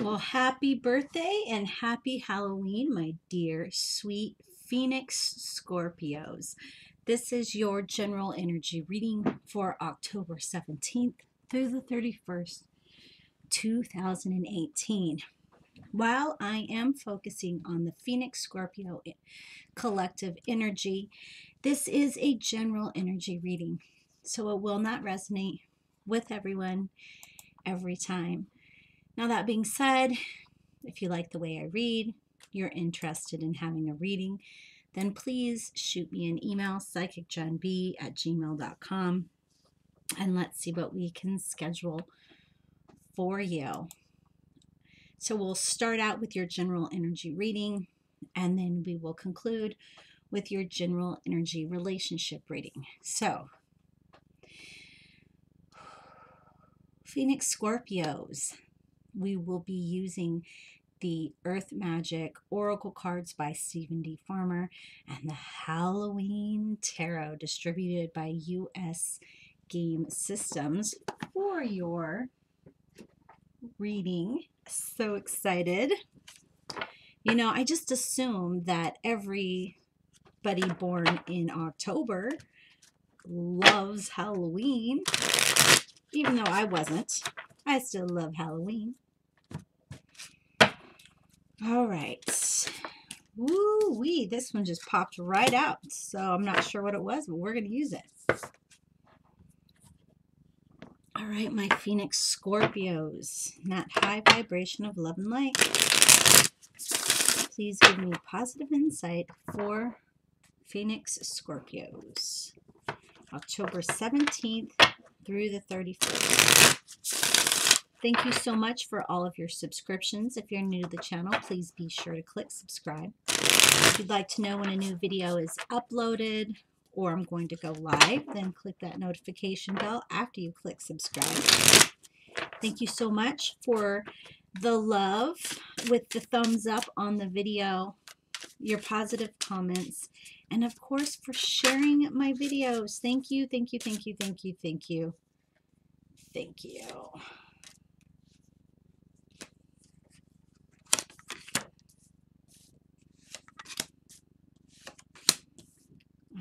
Well, happy birthday and happy Halloween, my dear sweet Phoenix Scorpios. This is your general energy reading for October 17th through the 31st, 2018. While I am focusing on the Phoenix Scorpio collective energy, this is a general energy reading, so it will not resonate with everyone every time. Now, that being said, if you like the way I read, you're interested in having a reading, then please shoot me an email, psychicjohnb@gmail.com, and let's see what we can schedule for you. So we'll start out with your general energy reading, and then we will conclude with your general energy relationship reading. So, Phoenix Scorpios, we will be using the Earth Magic Oracle cards by Stephen D. Farmer and the Halloween Tarot distributed by US Game Systems for your reading. So excited. You know, I just assume that everybody born in October loves Halloween, even though I wasn't. I still love Halloween. All right. Woo-wee, this one just popped right out. So I'm not sure what it was, but we're going to use it. All right, my Phoenix Scorpios, that high vibration of love and light. Please give me positive insight for Phoenix Scorpios. October 17th through the 31st. Thank you so much for all of your subscriptions. If you're new to the channel, please be sure to click subscribe. If you'd like to know when a new video is uploaded or I'm going to go live, then click that notification bell after you click subscribe. Thank you so much for the love with the thumbs up on the video, your positive comments, and of course for sharing my videos. Thank you, thank you, thank you, thank you, thank you, thank you.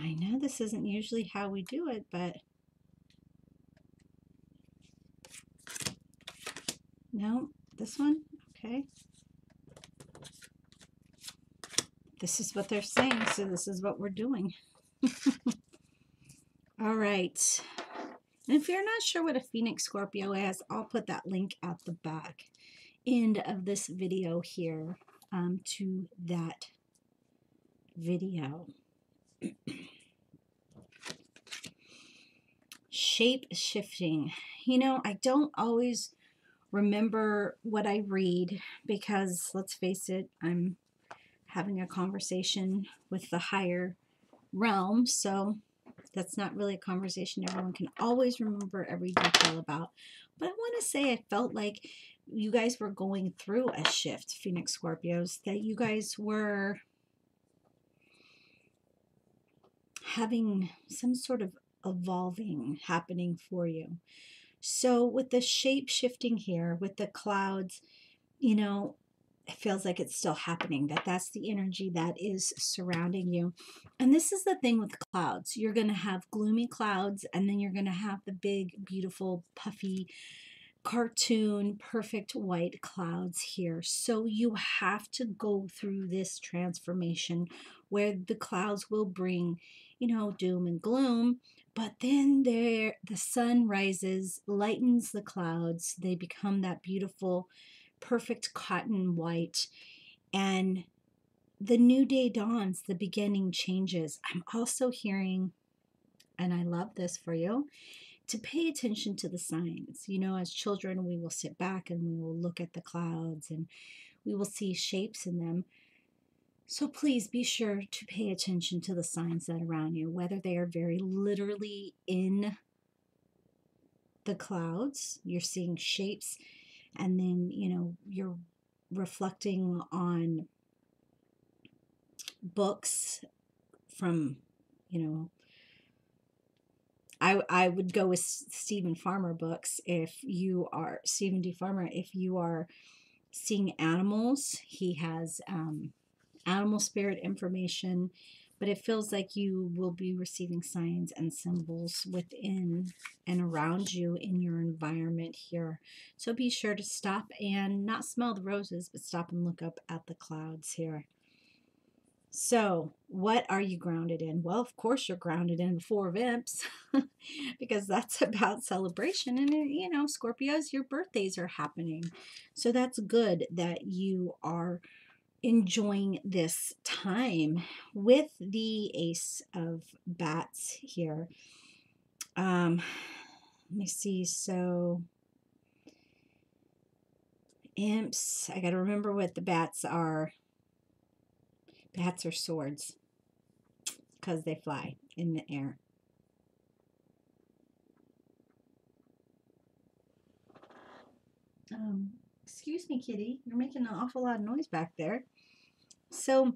I know this isn't usually how we do it, but no, this one, okay. This is what they're saying, so this is what we're doing. All right. And if you're not sure what a Phoenix Scorpio is, I'll put that link at the back end of this video here to that video. Shape shifting. You know, I don't always remember what I read because, let's face it, I'm having a conversation with the higher realm, so that's not really a conversation everyone can always remember every detail about. But I want to say I felt like you guys were going through a shift, Phoenix Scorpios, that you guys were having some sort of evolving happening for you. So with the shape shifting here, with the clouds, you know, it feels like it's still happening, that's the energy that is surrounding you. And this is the thing with clouds. You're going to have gloomy clouds, and then you're going to have the big, beautiful, puffy, cartoon, perfect white clouds here. So you have to go through this transformation where the clouds will bring, you know, doom and gloom. But then the sun rises, lightens the clouds. They become that beautiful, perfect cotton white, and the new day dawns, the beginning changes. I'm also hearing, and I love this for you, to pay attention to the signs. You know, as children, we will sit back and we will look at the clouds and we will see shapes in them. So please be sure to pay attention to the signs that are around you, whether they are very literally in the clouds, you're seeing shapes, and then, you know, you're reflecting on books from, you know, I would go with Stephen Farmer books if you are Stephen D. Farmer, if you are seeing animals. He has animal spirit information, but it feels like you will be receiving signs and symbols within and around you in your environment here. So be sure to stop and not smell the roses, but stop and look up at the clouds here. So, what are you grounded in? Well, of course, you're grounded in the Four of Imps because that's about celebration. And, you know, Scorpios, your birthdays are happening. So, that's good that you are enjoying this time with the Ace of Bats here. Let me see. So, imps, I got to remember what the bats are. Bats are swords because they fly in the air. Excuse me, kitty. You're making an awful lot of noise back there. So,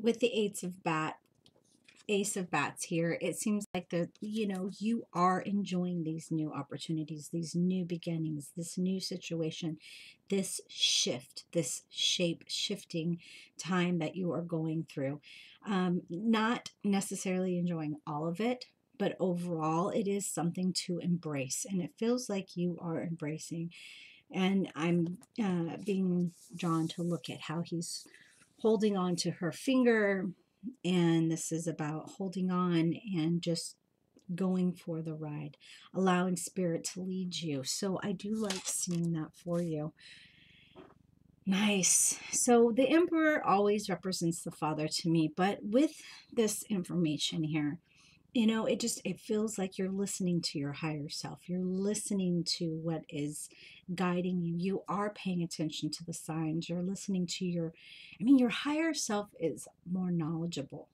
with the Ace of Bats here, it seems like you are enjoying these new opportunities, these new beginnings, this new situation, this shift, this shape shifting time that you are going through. Not necessarily enjoying all of it, but overall, it is something to embrace, and it feels like you are embracing. And I'm being drawn to look at how he's holding on to her finger, and this is about holding on and just going for the ride, allowing spirit to lead you. So I do like seeing that for you. Nice. So the Emperor always represents the father to me, but with this information here, it feels like you're listening to your higher self. You're listening to what is guiding you. You are paying attention to the signs. You're listening to your higher self is more knowledgeable.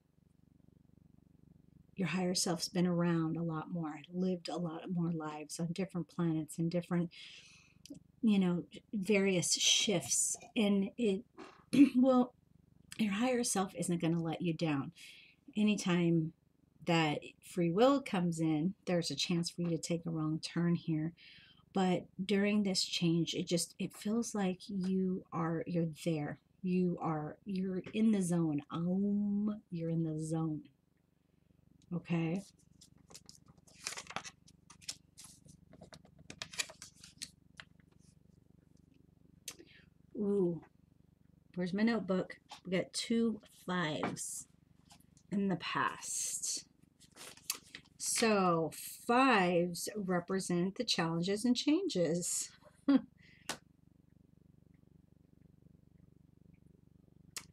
Your higher self's been around a lot more, lived a lot more lives on different planets and different, various shifts. And it, well, your higher self isn't going to let you down. Anytime that free will comes in, there's a chance for you to take a wrong turn here. But during this change, it feels like you're there. You're in the zone. You're in the zone. Okay. Ooh, where's my notebook? We got 2 5s in the past. So 5s represent the challenges and changes.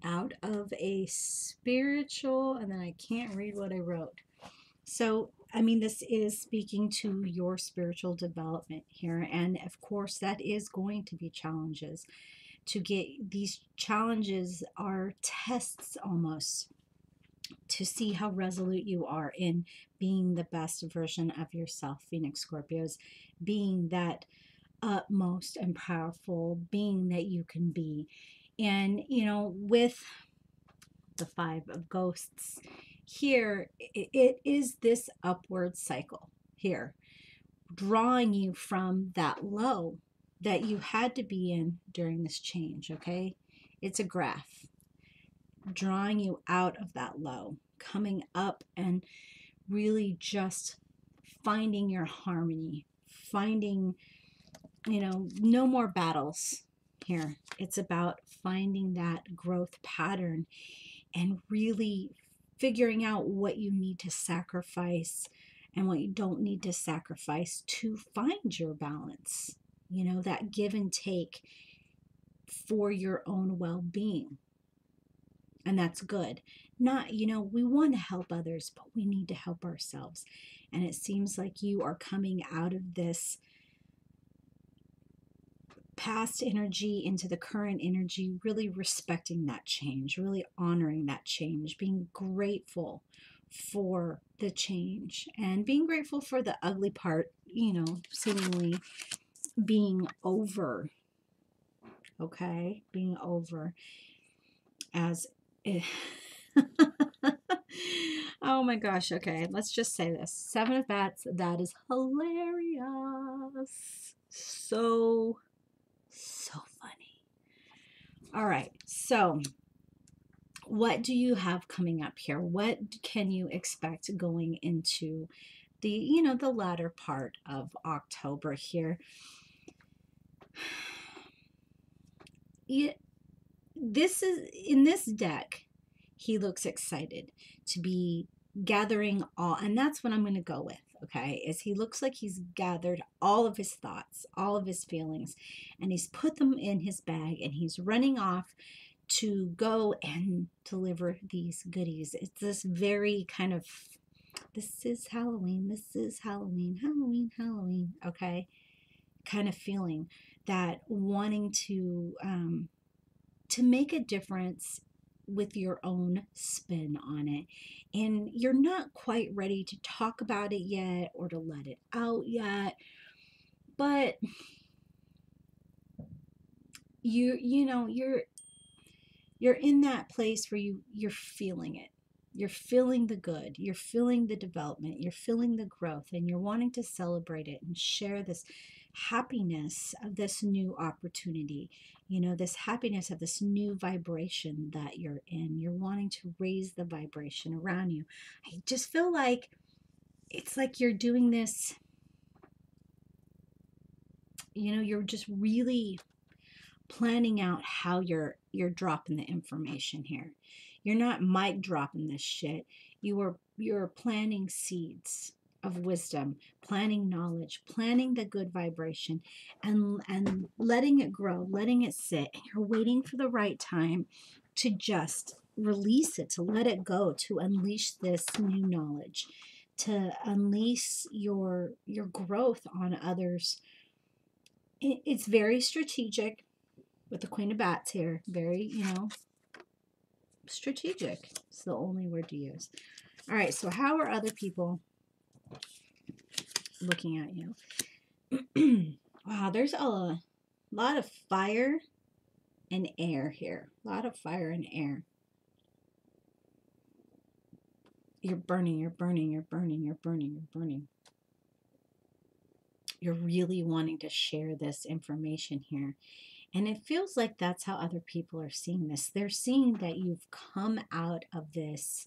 Out of a spiritual, and then I can't read what I wrote. So, this is speaking to your spiritual development here. And of course, that is going to be challenges. To get these challenges are tests almost to see how resolute you are in being the best version of yourself, Phoenix Scorpios, being that utmost and powerful being that you can be. And, with the 5 of Ghosts here, it is this upward cycle here, drawing you from that low that you had to be in during this change, okay? It's a graph drawing you out of that low, coming up and really just finding your harmony, finding, no more battles here. It's about finding that growth pattern and really figuring out what you need to sacrifice and what you don't need to sacrifice to find your balance, that give and take for your own well-being. And that's good. Not, we want to help others, but we need to help ourselves. And it seems like you are coming out of this past energy into the current energy, really respecting that change, really honoring that change, being grateful for the change, and being grateful for the ugly part, seemingly being over. Okay, being over as oh my gosh. Okay, let's just say this. 7 of Bats, that is hilarious. So funny. All right. So what do you have coming up here? What can you expect going into the, the latter part of October here? This is in this deck, he looks excited to be gathering all, and that's what I'm going to go with. Okay, is he looks like he's gathered all of his thoughts, all of his feelings, and he's put them in his bag, and he's running off to go and deliver these goodies. It's this very kind of, this is Halloween, this is Halloween, Halloween, Halloween, okay, kind of feeling, that wanting to make a difference with your own spin on it. And you're not quite ready to talk about it yet or to let it out yet, but you're in that place where you're feeling it. You're feeling the good, you're feeling the development, you're feeling the growth, and you're wanting to celebrate it and share this happiness of this new opportunity, this happiness of this new vibration that you're in. You're wanting to raise the vibration around you. I just feel like it's like you're doing this, you're just really planning out how you're dropping the information here. You're not mic dropping this shit. You're planting seeds of wisdom, planting knowledge, planting the good vibration, and letting it grow, letting it sit. And you're waiting for the right time to just release it, to let it go, to unleash this new knowledge, to unleash your growth on others. It's very strategic with the Queen of Bats here. Very, strategic. It's the only word to use. All right, so how are other people looking at you? Wow, there's a lot of fire and air here. A lot of fire and air. You're burning, you're burning, you're burning, you're burning, you're burning. You're really wanting to share this information here. And it feels like that's how other people are seeing this. They're seeing that you've come out of this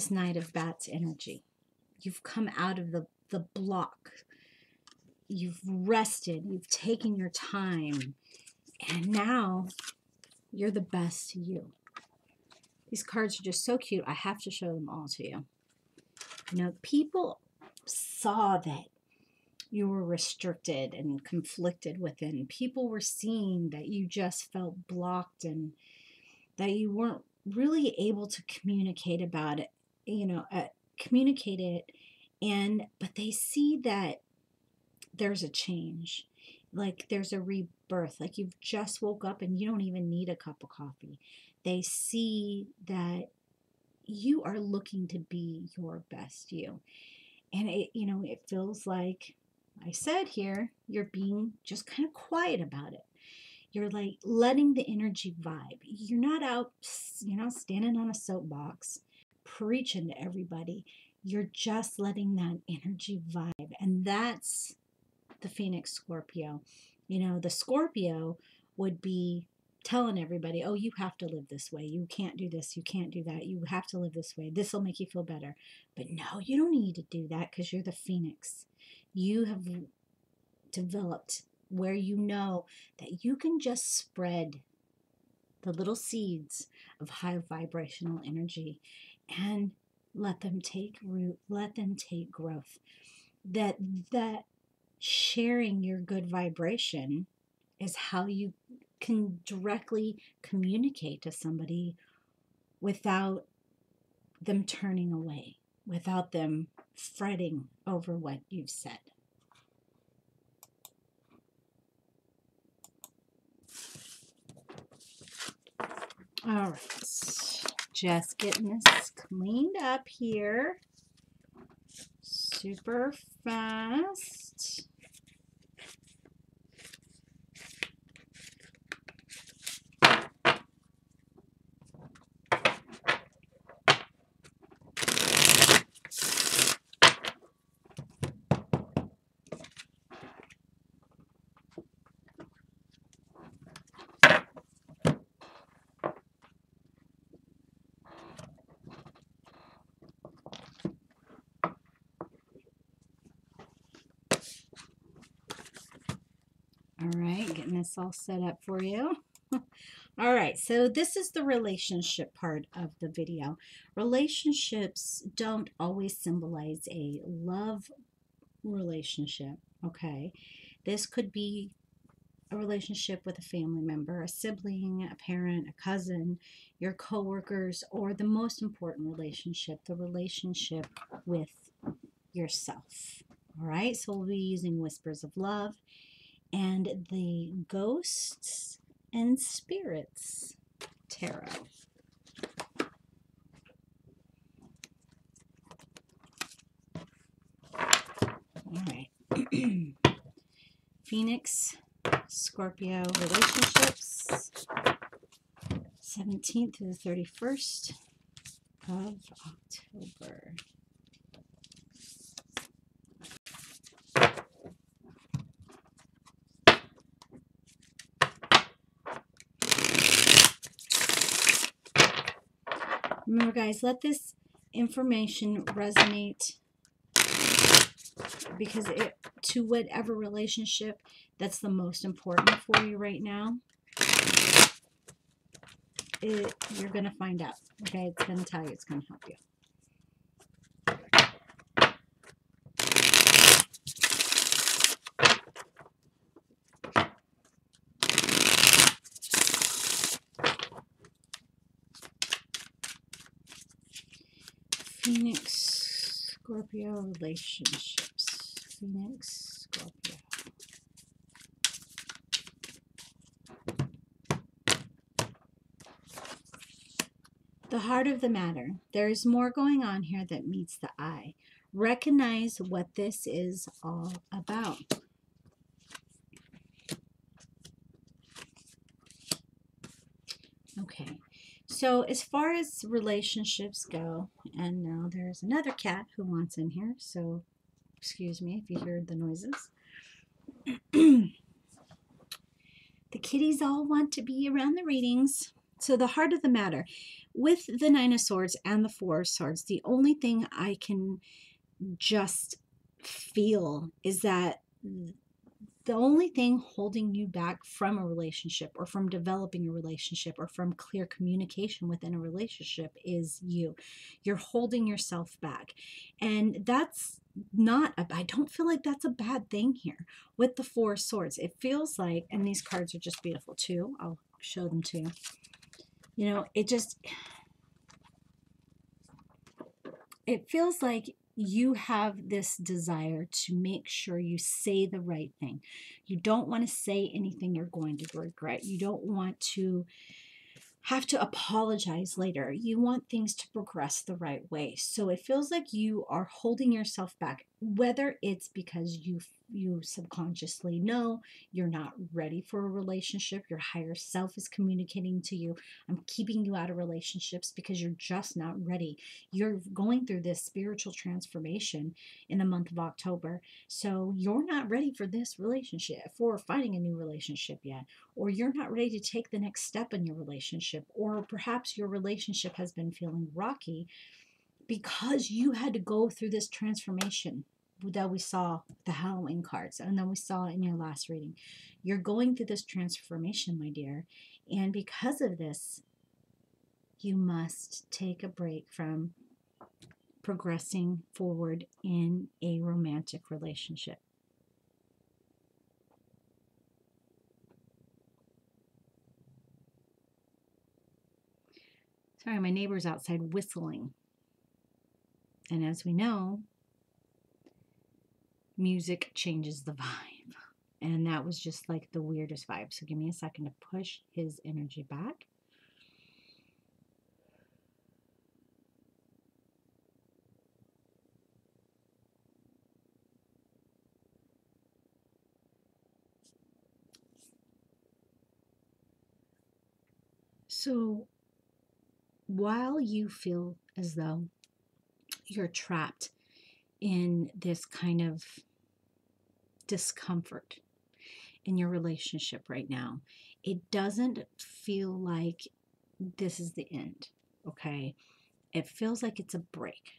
Knight of Bats energy. You've come out of the block. You've rested. You've taken your time. And now you're the best you. These cards are just so cute. I have to show them all to you. People saw that you were restricted and conflicted within. People were seeing that you just felt blocked and that you weren't really able to communicate about it, communicate it. But they see that there's a change, like there's a rebirth, like you've just woke up and you don't even need a cup of coffee. They see that you are looking to be your best you. And it feels like I said here, you're being just kind of quiet about it. You're like letting the energy vibe. You're not out, standing on a soapbox, preaching to everybody. You're just letting that energy vibe. And that's the Phoenix Scorpio. The Scorpio would be telling everybody, oh, you have to live this way. You can't do this. You can't do that. You have to live this way. This will make you feel better. But no, you don't need to do that because you're the Phoenix. You have developed where you know that you can just spread the little seeds of high vibrational energy and let them take root, let them take growth. That sharing your good vibration is how you can directly communicate to somebody without them turning away, without them fretting over what you've said. All right, just getting this cleaned up here super fast. All right, getting this all set up for you. All right, so this is the relationship part of the video. Relationships don't always symbolize a love relationship, okay? This could be a relationship with a family member, a sibling, a parent, a cousin, your coworkers, or the most important relationship, the relationship with yourself. All right, so we'll be using Whispers of Love and the Ghosts and Spirits Tarot. All right. Phoenix, Scorpio relationships, 17th to the 31st of October. Remember, guys, let this information resonate, because to whatever relationship that's the most important for you right now, you're going to find out. Okay, it's going to tell you, it's going to help you. Phoenix, Scorpio relationships. Phoenix, Scorpio. The heart of the matter. There is more going on here that meets the eye. Recognize what this is all about. Okay, so as far as relationships go, and now there's another cat who wants in here, so excuse me if you hear the noises. The kitties all want to be around the readings. So the heart of the matter, with the Nine of Swords and the Four of Swords, the only thing I can just feel is that the only thing holding you back from a relationship, or from developing a relationship, or from clear communication within a relationship is you. You're holding yourself back. And that's not, I don't feel like that's a bad thing here. With the Four of Swords, it feels like, and these cards are just beautiful too. I'll show them to you. You know, it feels like you have this desire to make sure you say the right thing. You don't want to say anything you're going to regret. You don't want to have to apologize later. You want things to progress the right way. So it feels like you are holding yourself back, whether it's because you subconsciously know you're not ready for a relationship. Your higher self is communicating to you, I'm keeping you out of relationships because you're just not ready. You're going through this spiritual transformation in the month of October. So you're not ready for this relationship, for finding a new relationship yet, or you're not ready to take the next step in your relationship, or perhaps your relationship has been feeling rocky because you had to go through this transformation that we saw the Halloween cards, and then we saw in your last reading. You're going through this transformation, my dear, and because of this, you must take a break from progressing forward in a romantic relationship. Sorry, my neighbor's outside whistling. And as we know, music changes the vibe. And that was just like the weirdest vibe. So give me a second to push his energy back. So while you feel as though you're trapped in this kind of discomfort in your relationship right now, it doesn't feel like this is the end, okay? It feels like it's a break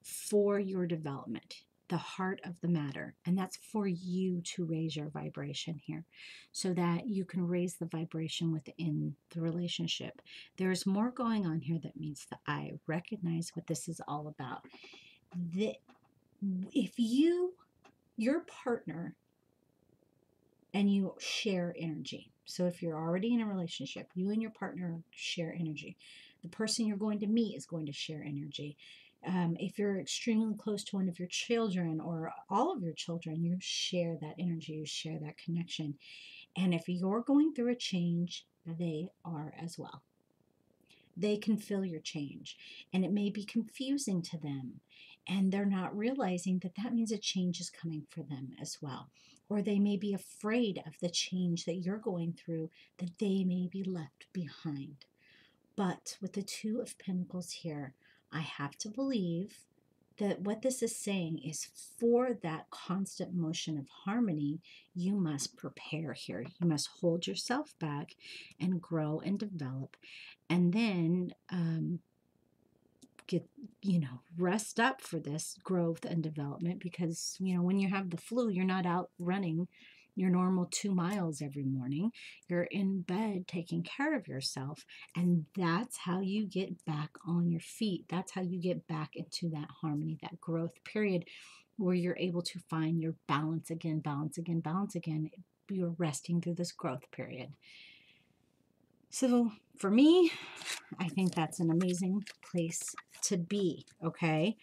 for your development. the heart of the matter. And that's for you to raise your vibration here so that you can raise the vibration within the relationship. There's more going on here that meets the eye. Recognize what this is all about. If your partner and you share energy. So if you're already in a relationship, you and your partner share energy. The person you're going to meet is going to share energy. If you're extremely close to one of your children or all of your children, you share that energy, you share that connection. And if you're going through a change, they are as well. They can feel your change, and it may be confusing to them, and they're not realizing that that means a change is coming for them as well. Or they may be afraid of the change that you're going through, that they may be left behind. But with the Two of Pentacles here, I have to believe that what this is saying is for that constant motion of harmony, you must prepare here. You must hold yourself back and grow and develop, and then get, rest up for this growth and development, because, when you have the flu, you're not out running your normal 2 miles every morning. You're in bed taking care of yourself, and that's how you get back on your feet. That's how you get back into that harmony, that growth period where you're able to find your balance again, balance again, balance again. You're resting through this growth period. So for me, I think that's an amazing place to be, okay?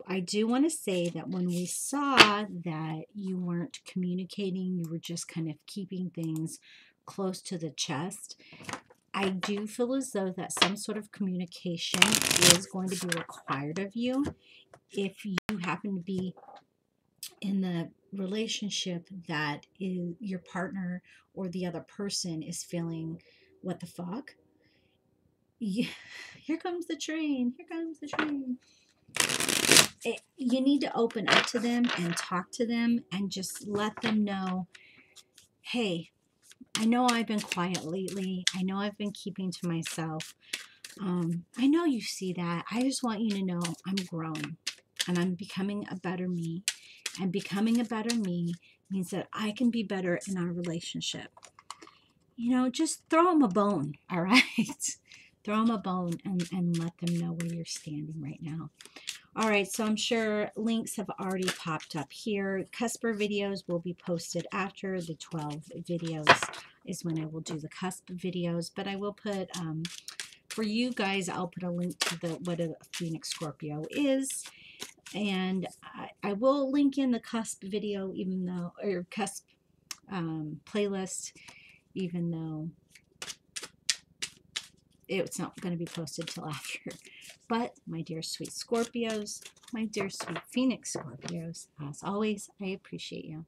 I do want to say that when we saw that you weren't communicating, you were just kind of keeping things close to the chest, I do feel as though that some sort of communication is going to be required of you if you happen to be in the relationship that is your partner or the other person is feeling, what the fuck? Yeah, here comes the train. Here comes the train. You need to open up to them and talk to them and just let them know, hey, I know I've been quiet lately. I know I've been keeping to myself. I know you see that. I just want you to know I'm grown and I'm becoming a better me. And becoming a better me means that I can be better in our relationship. Just throw them a bone, all right? Throw them a bone and let them know where you're standing right now. All right, so I'm sure links have already popped up here. Cusper videos will be posted after the 12 videos is when I will do the cusp videos. But I will put, for you guys, I'll put a link to what a Phoenix Scorpio is. And I will link in the cusp video, or cusp playlist, even though it's not going to be posted till after. But my dear sweet Scorpios, my dear sweet Phoenix Scorpios, as always, I appreciate you.